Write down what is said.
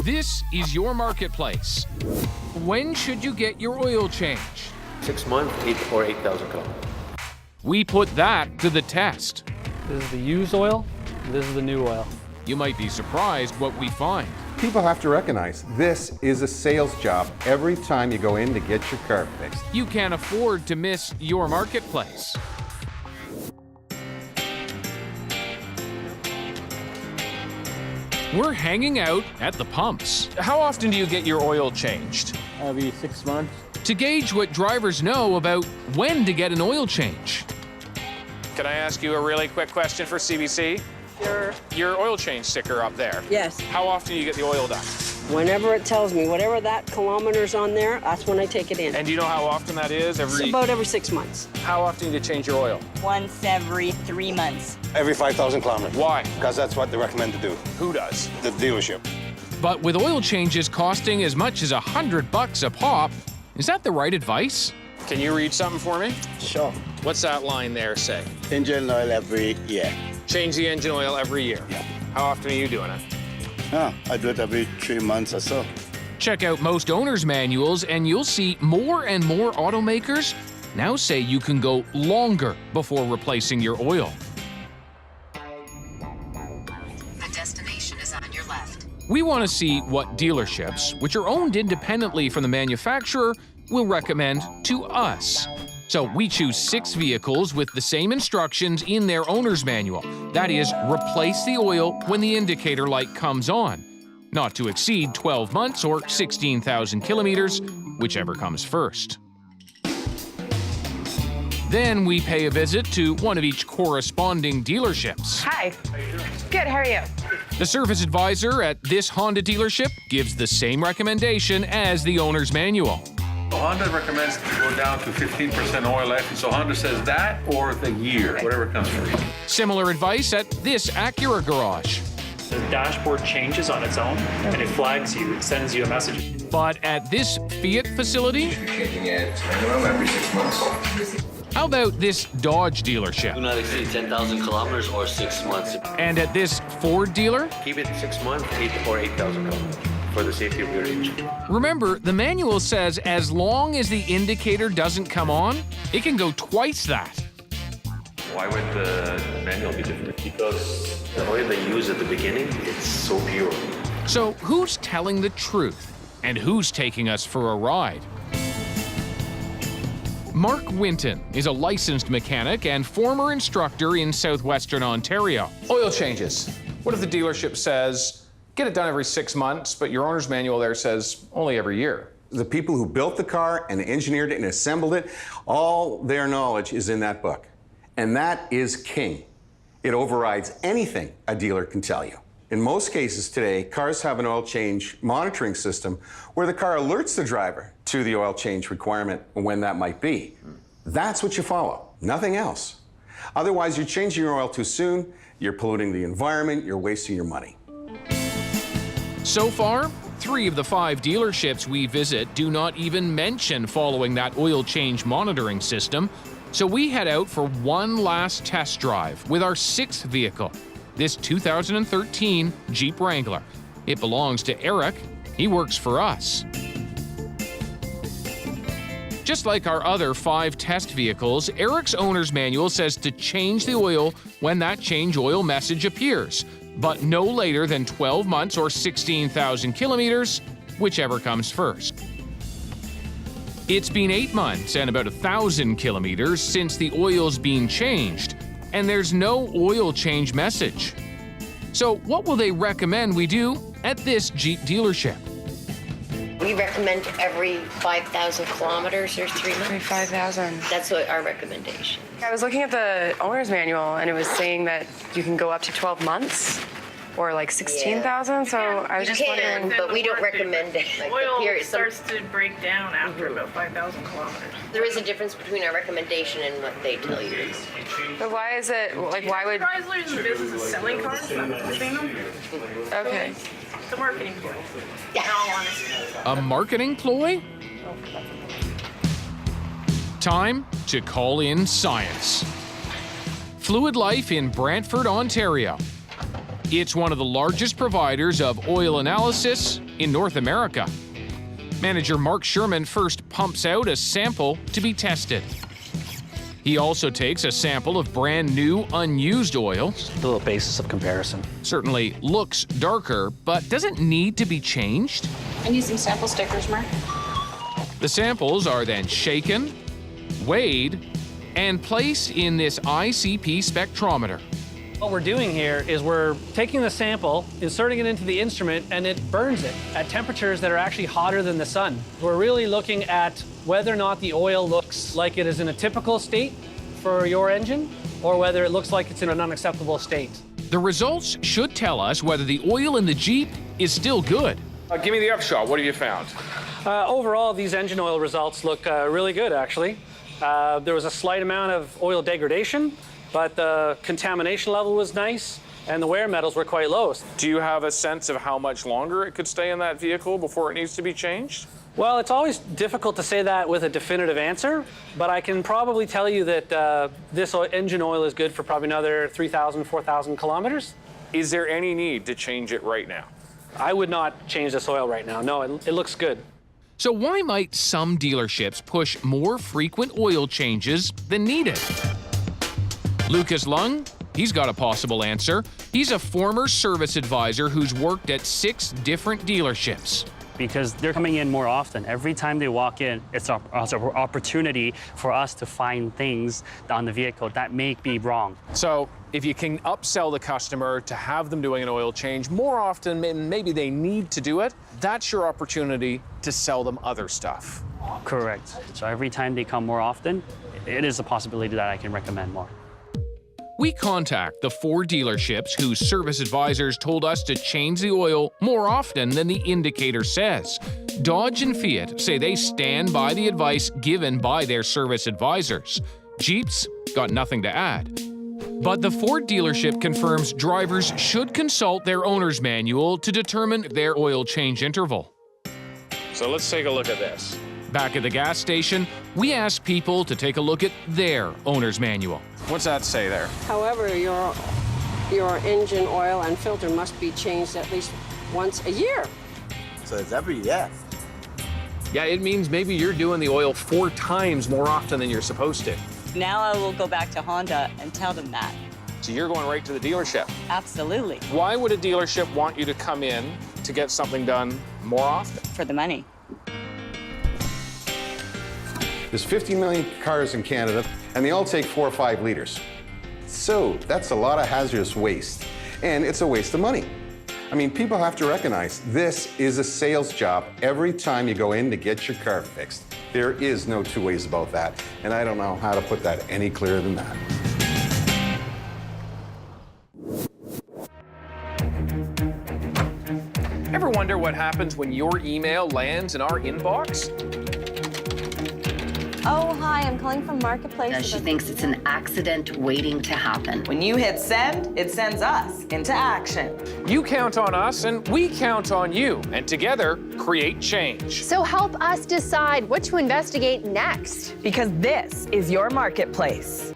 This is your marketplace. When should you get your oil change? 6 months, 8,000 kilometers. We put that to the test. This is the used oil, this is the new oil. You might be surprised what we find. People have to recognize this is a sales job every time you go in to get your car fixed. You can't afford to miss your marketplace. We're hanging out at the pumps. How often do you get your oil changed? Every 6 months. To gauge what drivers know about when to get an oil change. Can I ask you a really quick question for CBC? Sure. Your oil change sticker up there. Yes. How often do you get the oil done? Whenever it tells me, whatever that kilometers on there, that's when I take it in. And do you know how often that is? It's about every 6 months. How often do you change your oil? Once every 3 months. Every 5,000 kilometers. Why? Because that's what they recommend to do. Who does? The dealership. But with oil changes costing as much as $100 a pop, is that the right advice? Can you read something for me? Sure. What's that line there say? Engine oil every year. Change the engine oil every year. Yeah. How often are you doing it? I do it every 3 months or so. Check out most owner's manuals and you'll see more and more automakers now say you can go longer before replacing your oil. The destination is on your left. We want to see what dealerships, which are owned independently from the manufacturer, will recommend to us. So we choose 6 vehicles with the same instructions in their owner's manual. That is, replace the oil when the indicator light comes on. Not to exceed 12 months or 16,000 kilometers, whichever comes first. Then we pay a visit to one of each corresponding dealerships. Hi. Good, how are you? The service advisor at this Honda dealership gives the same recommendation as the owner's manual. Honda recommends to go down to 15% oil efficiency. So Honda says that or the year, whatever comes first. Similar advice at this Acura garage. The dashboard changes on its own and it flags you, it sends you a message. But at this Fiat facility, Changing it minimum every 6 months. how about this Dodge dealership? Do not exceed 10,000 kilometers or 6 months. And at this Ford dealer? Keep it 6 months, 8,000 kilometers for the safety of your engine. Remember, the manual says as long as the indicator doesn't come on, it can go twice that. Why would the manual be different? Because the oil they use at the beginning, it's so pure. So who's telling the truth? And who's taking us for a ride? Mark Winton is a licensed mechanic and former instructor in southwestern Ontario. Oil changes. What if the dealership says, get it done every 6 months, but your owner's manual there says only every year? The people who built the car and engineered it and assembled it, all their knowledge is in that book. And that is king. It overrides anything a dealer can tell you. In most cases today, cars have an oil change monitoring system where the car alerts the driver to the oil change requirement and when that might be. That's what you follow, nothing else. Otherwise, you're changing your oil too soon, you're polluting the environment, you're wasting your money. So far, 3 of the 5 dealerships we visit do not even mention following that oil change monitoring system. So we head out for one last test drive with our 6th vehicle, this 2013 Jeep Wrangler. It belongs to Eric. He works for us. Just like our other 5 test vehicles, Eric's owner's manual says to change the oil when that change oil message appears, but no later than 12 months or 16,000 kilometers, whichever comes first. It's been 8 months and about 1,000 kilometers since the oil's been changed, and there's no oil change message. So what will they recommend we do at this Jeep dealership? We recommend every 5,000 kilometers or 3 months. Every 5,000. That's what our recommendation. I was looking at the owner's manual and it was saying that you can go up to 12 months or like 16,000. So I was just wondering. But we don't recommend it. Like Oil the period. starts to break down after about 5,000 kilometers. There is a difference between our recommendation and what they tell you. But why is it, like, why would. Chrysler is in the business of selling cars, not flipping them. Okay. It's a marketing ploy, in all honesty. A marketing ploy? Time to call in science. Fluid Life in Brantford, Ontario. It's one of the largest providers of oil analysis in North America. Manager Mark Sherman first pumps out a sample to be tested. He also takes a sample of brand new, unused oil. A little basis of comparison. Certainly looks darker, but doesn't need to be changed. I need some sample stickers, Mark. The samples are then shaken, weighed, and placed in this ICP spectrometer. What we're doing here is we're taking the sample, inserting it into the instrument, and it burns it at temperatures that are actually hotter than the sun. We're really looking at whether or not the oil looks like it is in a typical state for your engine, or whether it looks like it's in an unacceptable state. The results should tell us whether the oil in the Jeep is still good. Give me the upshot. What have you found? Overall, these engine oil results look really good, actually. There was a slight amount of oil degradation, but the contamination level was nice, and the wear metals were quite low. Do you have a sense of how much longer it could stay in that vehicle before it needs to be changed? Well, it's always difficult to say that with a definitive answer, but I can probably tell you that this engine oil is good for probably another 3,000, 4,000 kilometers. Is there any need to change it right now? I would not change this oil right now. No, it looks good. So why might some dealerships push more frequent oil changes than needed? Lucas Lung, he's got a possible answer. He's a former service advisor who's worked at 6 different dealerships. Because they're coming in more often. Every time they walk in, it's an opportunity for us to find things on the vehicle that may be wrong. So if you can upsell the customer to have them doing an oil change more often, maybe they need to do it, that's your opportunity to sell them other stuff. Correct. So every time they come more often, it is a possibility that I can recommend more. We contact the 4 dealerships whose service advisors told us to change the oil more often than the indicator says. Dodge and Fiat say they stand by the advice given by their service advisors. Jeep's got nothing to add. But the Ford dealership confirms drivers should consult their owner's manual to determine their oil change interval. So let's take a look at this. Back at the gas station, we ask people to take a look at their owner's manual. What's that say there? However, your engine oil and filter must be changed at least once a year. So it's every year. Yeah, it means maybe you're doing the oil 4 times more often than you're supposed to. Now I will go back to Honda and tell them that. So you're going right to the dealership? Absolutely. Why would a dealership want you to come in to get something done more often? For the money. There's 50 million cars in Canada, and they all take 4 or 5 liters. So that's a lot of hazardous waste, and it's a waste of money. I mean, people have to recognize this is a sales job every time you go in to get your car fixed. There is no 2 ways about that, and I don't know how to put that any clearer than that. Ever wonder what happens when your email lands in our inbox? Oh, hi, I'm calling from Marketplace. She thinks it's an accident waiting to happen. When you hit send, it sends us into action. You count on us and we count on you, and together create change. So help us decide what to investigate next. Because this is your marketplace.